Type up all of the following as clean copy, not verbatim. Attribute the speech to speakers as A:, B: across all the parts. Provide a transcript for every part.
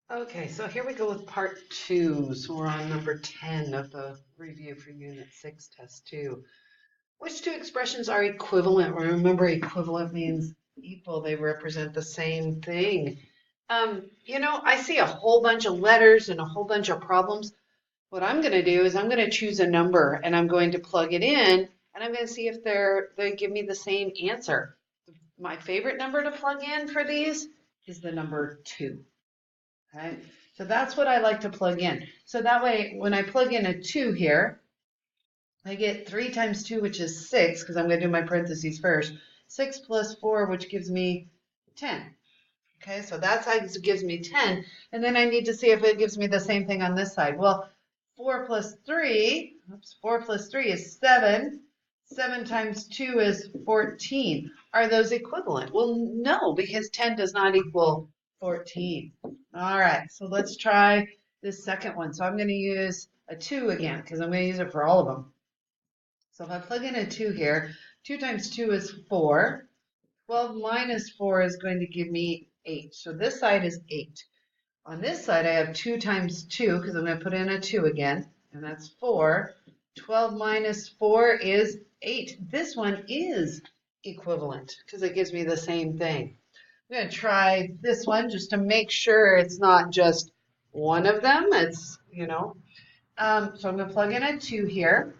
A: Okay, so here we go with part two. So we're on number 10 of the review for Unit 6, Test 2. Which two expressions are equivalent? Remember, equivalent means equal. They represent the same thing. I see a whole bunch of letters and a whole bunch of problems. What I'm going to do is I'm going to choose a number and I'm going to plug it in and I'm going to see if they give me the same answer. My favorite number to plug in for these is the number 2. Okay, so that's what I like to plug in. So that way, when I plug in a 2 here, I get 3 times 2, which is 6, because I'm going to do my parentheses first. 6 plus 4, which gives me 10. Okay, so that's how it gives me 10. And then I need to see if it gives me the same thing on this side. Well, 4 plus 3, 4 plus 3 is 7. 7 times 2 is 14. Are those equivalent? Well, no, because 10 does not equal 14. All right, so let's try this second one. So I'm going to use a 2 again because I'm going to use it for all of them. So if I plug in a 2 here, 2 times 2 is 4. 12 minus 4 is going to give me 8. So this side is 8. On this side, I have 2 times 2 because I'm going to put in a 2 again, and that's 4. 12 minus 4 is 8. This one is equivalent because it gives me the same thing. I'm going to try this one just to make sure it's not just one of them. So I'm going to plug in a 2 here,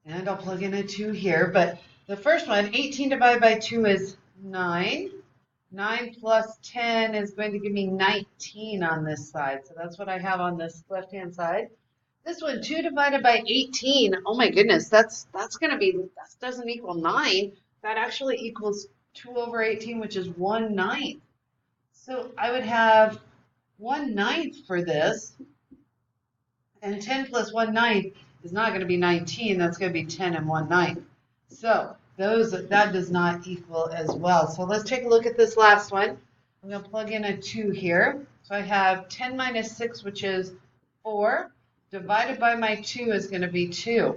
A: and I'll plug in a 2 here. But the first one, 18 divided by 2 is 9. 9 plus 10 is going to give me 19 on this side. So that's what I have on this left-hand side. This one, 2 divided by 18. Oh my goodness, that's going to be, that doesn't equal 9. That actually equals 2 over 18, which is 1/9. So I would have 1/9 for this. And 10 plus 1/9 is not going to be 19. That's going to be 10 and 1/9. So that does not equal as well. So let's take a look at this last one. I'm going to plug in a 2 here. So I have 10 minus 6, which is 4, divided by my 2 is going to be 2.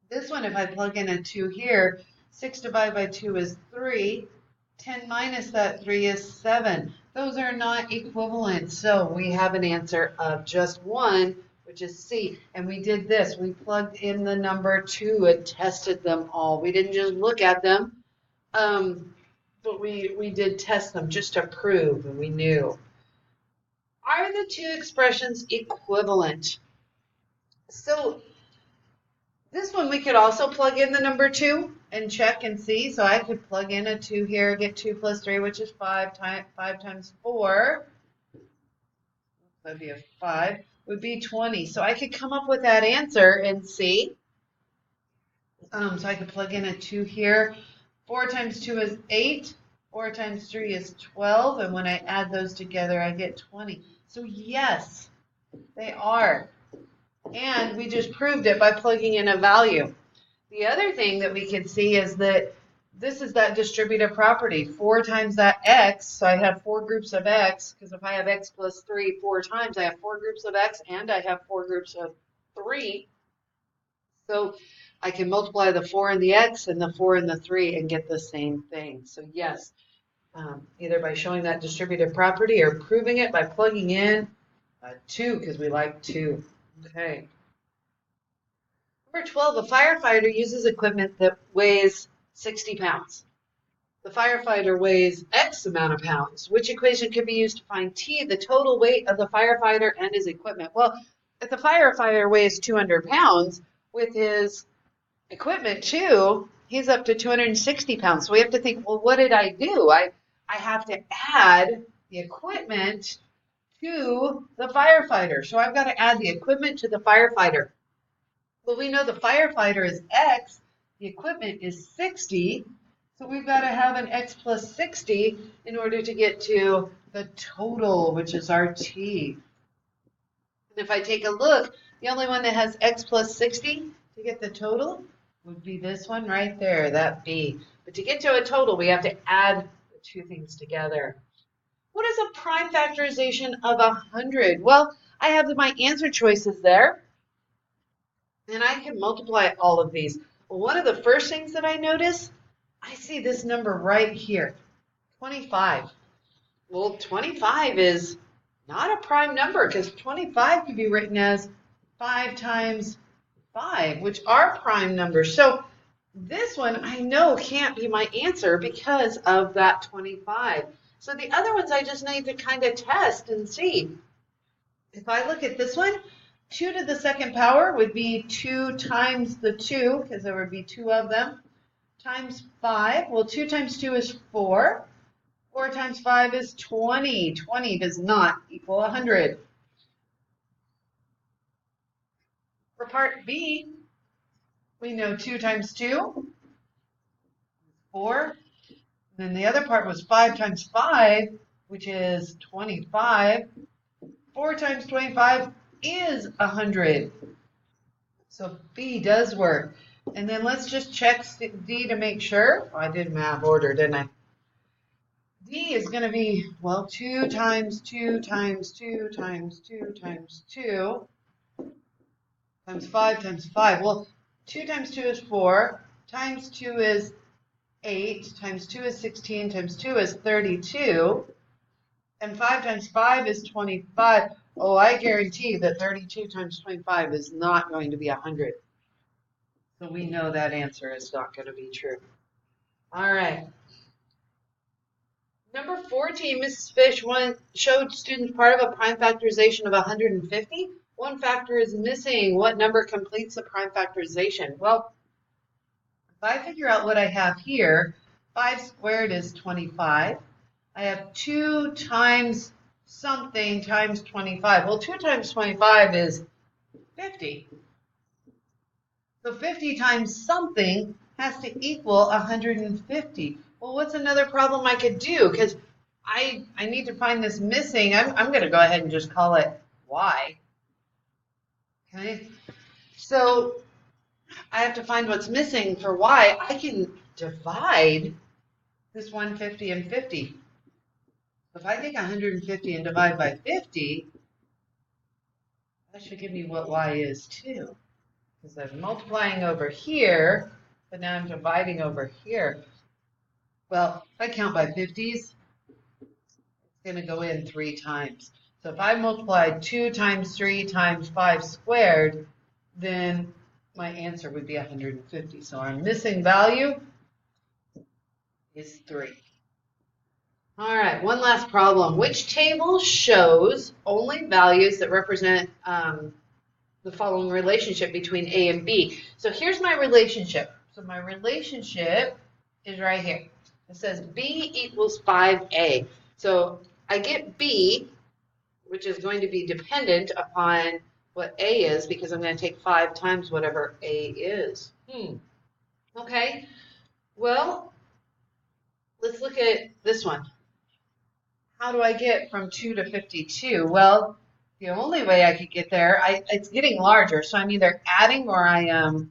A: This one, if I plug in a 2 here, 6 divided by 2 is 3. 10 minus that 3 is 7. Those are not equivalent. So we have an answer of just one, which is C. And we did this. We plugged in the number 2 and tested them all. We didn't just look at them, but we did test them just to prove, and we knew. Are the two expressions equivalent? So this one we could also plug in the number 2 and check and see. So I could plug in a 2 here, get 2 plus 3, which is 5 times 4. That'd be a 5, would be 20. So I could come up with that answer and see. So I could plug in a 2 here. 4 times 2 is 8. 4 times 3 is 12. And when I add those together, I get 20. So yes, they are. And we just proved it by plugging in a value. The other thing that we can see is that this is that distributive property. 4 times that x, so I have 4 groups of x, because if I have x plus 3 4 times, I have 4 groups of x and I have 4 groups of 3. So I can multiply the 4 and the x and the 4 and the 3 and get the same thing. So yes, either by showing that distributive property or proving it by plugging in 2, because we like 2. Okay. Number 12, a firefighter uses equipment that weighs 60 pounds. The firefighter weighs X amount of pounds. Which equation could be used to find T, the total weight of the firefighter and his equipment? Well, if the firefighter weighs 200 pounds, with his equipment too, he's up to 260 pounds. So we have to think, well, what did I do? I have to add the equipment to the firefighter. So I've got to add the equipment to the firefighter. Well, we know the firefighter is X, the equipment is 60, so we've got to have an X plus 60 in order to get to the total, which is our T. And if I take a look, the only one that has X plus 60 to get the total would be this one right there, that B. But to get to a total, we have to add the two things together. What is a prime factorization of 100? Well, I have my answer choices there. And I can multiply all of these. One of the first things that I notice, I see this number right here, 25. Well, 25 is not a prime number because 25 could be written as 5 times 5, which are prime numbers. So this one I know can't be my answer because of that 25. So the other ones I just need to kind of test and see. If I look at this one, 2 to the second power would be 2 times the 2, because there would be 2 of them, times 5. Well, 2 times 2 is 4. 4 times 5 is 20. 20 does not equal 100. For part B, we know 2 times 2 is 4. And then the other part was 5 times 5, which is 25. 4 times 25 is 100. So B does work. And then let's just check D to make sure. Oh, I did math order, didn't I? D is going to be, well, 2 times 2 times 2 times 2 times 2 times 5 times 5. Well, 2 times 2 is 4, times 2 is 8, times 2 is 16, times 2 is 32, and 5 times 5 is 25. Oh, I guarantee that 32 times 25 is not going to be 100. So we know that answer is not going to be true. All right. Number 14, Mrs. Fish showed students part of a prime factorization of 150. One factor is missing. What number completes the prime factorization? Well, if I figure out what I have here, 5 squared is 25. I have 2 times something times 25. Well, 2 times 25 is 50. So 50 times something has to equal 150. Well, what's another problem I could do? Because I need to find this missing. I'm going to go ahead and just call it y. Okay. So I have to find what's missing for y. I can divide this 150 and 50. If I take 150 and divide by 50, that should give me what y is too. Because I'm multiplying over here, but now I'm dividing over here. Well, if I count by 50s, it's going to go in 3 times. So if I multiplied 2 times 3 times 5 squared, then my answer would be 150. So our missing value is 3. All right, one last problem. Which table shows only values that represent the following relationship between A and B? So here's my relationship. So my relationship is right here. It says B equals 5A. So I get B, which is going to be dependent upon what A is, because I'm going to take 5 times whatever A is. Okay, well, let's look at this one. How do I get from 2 to 52? Well, the only way I could get there, it's getting larger, so I'm either adding or I am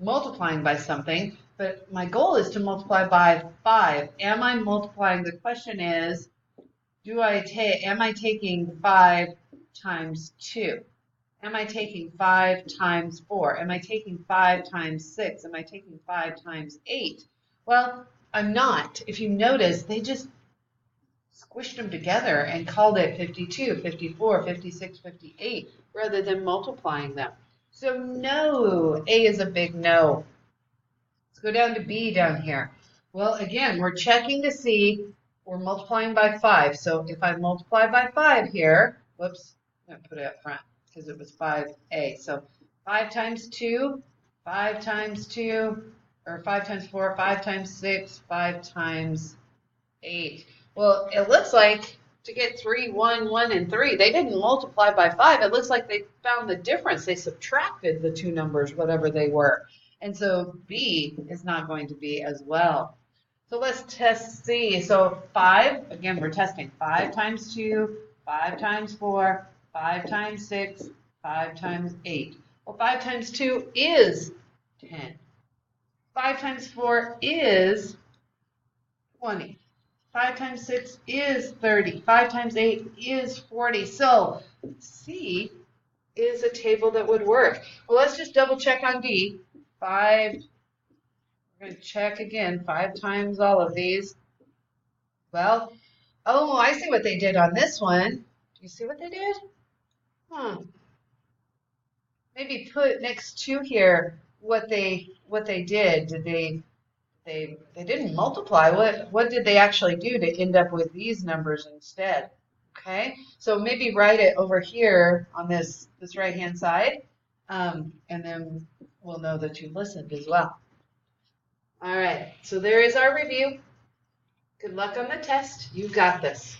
A: multiplying by something, but my goal is to multiply by 5. Am I multiplying? The question is, am I taking 5 times 2? Am I taking 5 times 4? Am I taking 5 times 6? Am I taking 5 times 8? Well, I'm not. If you notice, they just squished them together and called it 52, 54, 56, 58, rather than multiplying them. So no, A is a big no. Let's go down to B down here. Well, again, we're checking to see, we're multiplying by 5. So if I multiply by 5 here, whoops, I'm going to put it up front because it was 5A. So 5 times 2, 5 times 2, or 5 times 4, 5 times 6, 5 times 8. Well, it looks like to get 3, 1, 1, and 3, they didn't multiply by 5. It looks like they found the difference. They subtracted the two numbers, whatever they were. And so B is not going to be as well. So let's test C. So 5, again, we're testing 5 times 2, 5 times 4, 5 times 6, 5 times 8. Well, 5 times 2 is 10. 5 times 4 is 20. 5 times 6 is 30. 5 times 8 is 40. So C is a table that would work. Well, let's just double check on D. 5, we're going to check again, 5 times all of these. Well, Oh, I see what they did on this one. Do you see what they did? Huh. Maybe put next to here what they did. Did they didn't multiply. What did they actually do to end up with these numbers instead? Okay, so maybe write it over here on this right hand side, and then we'll know that you listened as well. All right, so there is our review. Good luck on the test. You got this.